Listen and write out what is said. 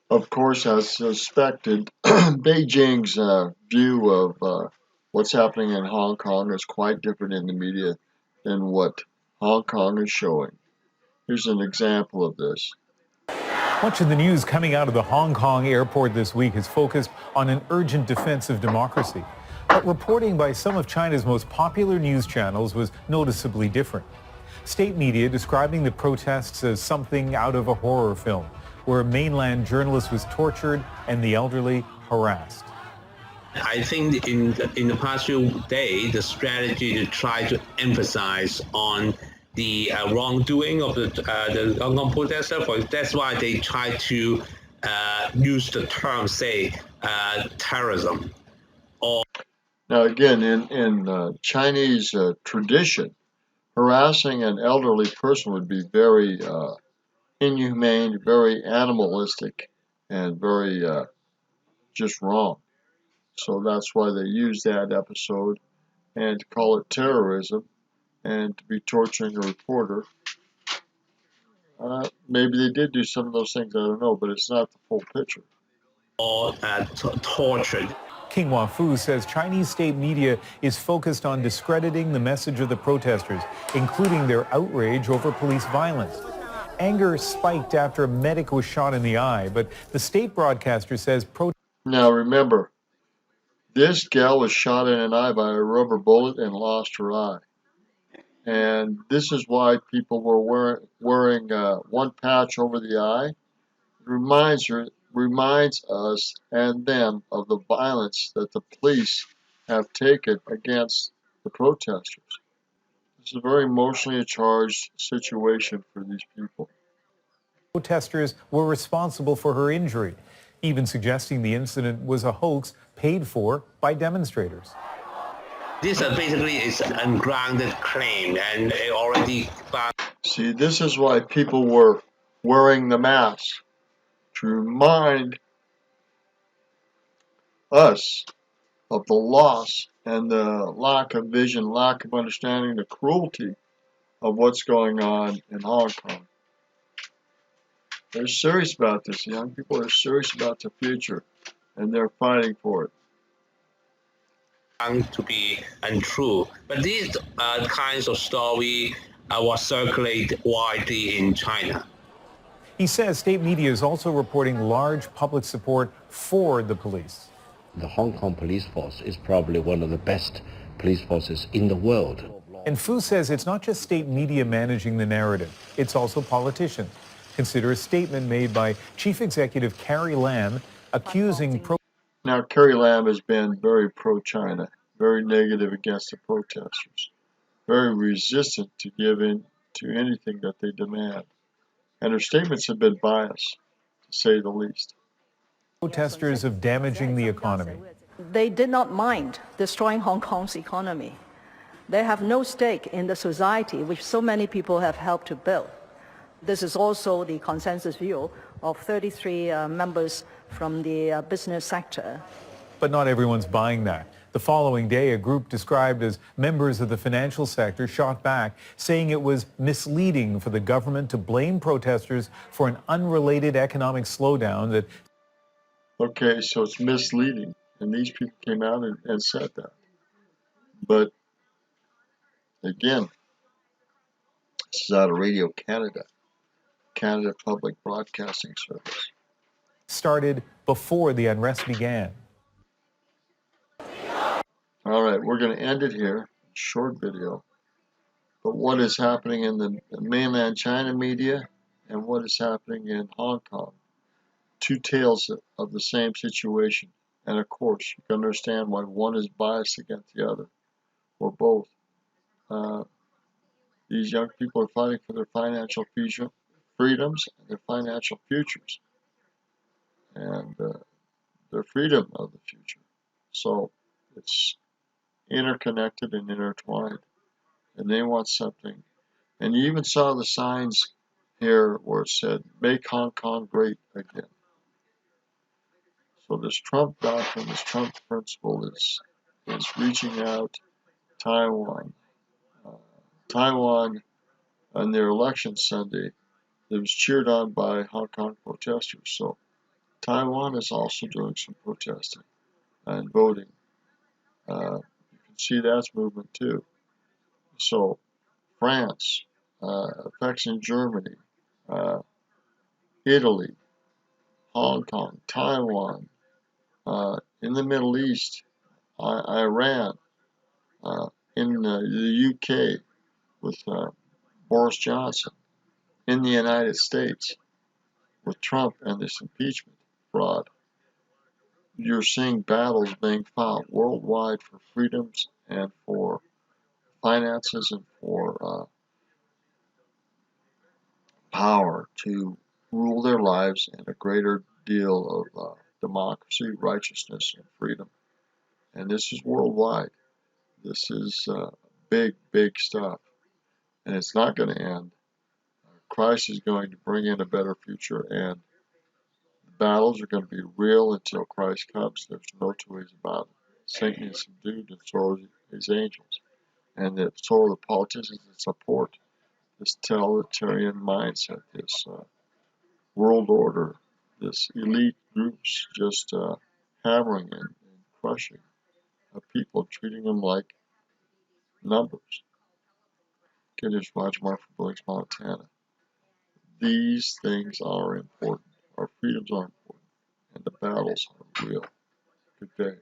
Of course, as suspected, Beijing's view of what's happening in Hong Kong is quite different in the media than what Hong Kong is showing. Here's an example of this. Much of the news coming out of the Hong Kong airport this week has focused on an urgent defense of democracy. But reporting by some of China's most popular news channels was noticeably different. State media describing the protests as something out of a horror film, where a mainland journalist was tortured and the elderly harassed. I think in the past few days, the strategy to try to emphasize on the wrongdoing of the Hong Kong protester. That's why they try to use the term, say, terrorism. Now, again, in Chinese tradition, harassing an elderly person would be very inhumane, very animalistic, and very just wrong. So that's why they use that episode and to call it terrorism and to be torturing a reporter. Maybe they did do some of those things, I don't know, but it's not the full picture. Or tortured. King Fu says Chinese state media is focused on discrediting the message of the protesters, including their outrage over police violence. Anger spiked after a medic was shot in the eye, but the state broadcaster says Now remember, this gal was shot in an eye by a rubber bullet and lost her eye. And this is why people were wearing one patch over the eye. It reminds us and them of the violence that the police have taken against the protesters. This is a very emotionally charged situation for these people. protesters were responsible for her injury, even suggesting the incident was a hoax paid for by demonstrators. This basically is an ungrounded claim, and it already. See, this is why people were wearing the mask, to remind us of the loss and the lack of vision, lack of understanding, the cruelty of what's going on in Hong Kong. They're serious about this. Young people are serious about the future, and they're fighting for it. To be untrue, but these kinds of story was circulated widely in China. He says state media is also reporting large public support for the police. The Hong Kong police force is probably one of the best police forces in the world. And Fu says it's not just state media managing the narrative, it's also politicians. Consider a statement made by Chief Executive Carrie Lam accusing Now, Carrie Lam has been very pro-China, very negative against the protesters, very resistant to give in to anything that they demand. And her statements have been biased, to say the least. protesters of damaging the economy. They did not mind destroying Hong Kong's economy. They have no stake in the society which so many people have helped to build. This is also the consensus view of 33 members from the business sector. But not everyone's buying that. The following day, a group described as members of the financial sector shot back, saying it was misleading for the government to blame protesters for an unrelated economic slowdown that... Okay, so it's misleading, and these people came out and said that. But again, this is out of Radio Canada, Canada Public Broadcasting Service. started before the unrest began. All right, we're going to end it here. Short video. But what is happening in the mainland China media and what is happening in Hong Kong? Two tales of the same situation. And of course, you can understand why one is biased against the other, or both. These young people are fighting for their financial freedoms and their financial futures, and their freedom of the future. So it's interconnected and intertwined, and they want something. And you even saw the signs here where it said, "Make Hong Kong great again." So this Trump doctrine, this Trump principle is reaching out Taiwan. Taiwan, on their election Sunday, it was cheered on by Hong Kong protesters. So Taiwan is also doing some protesting and voting. You can see that's movement too. So France, effects in Germany, Italy, Hong Kong, Taiwan, in the Middle East, Iran, in the UK with Boris Johnson, in the United States with Trump and this impeachment fraud. You're seeing battles being fought worldwide for freedoms and for finances and for power to rule their lives in a greater deal of democracy, righteousness, and freedom. And this is worldwide. This is big, big stuff. And it's not going to end. Christ is going to bring in a better future, and the battles are going to be real until Christ comes. There's no two ways about it. Satan is subdued, and so are his angels. And so are the politicians that support this totalitarian mindset, this world order, this elite groups just hammering and crushing people, treating them like numbers. Okay, there's Roger Mark from Billings, Montana. These things are important. Our freedoms are important. And the battles are real. Good day.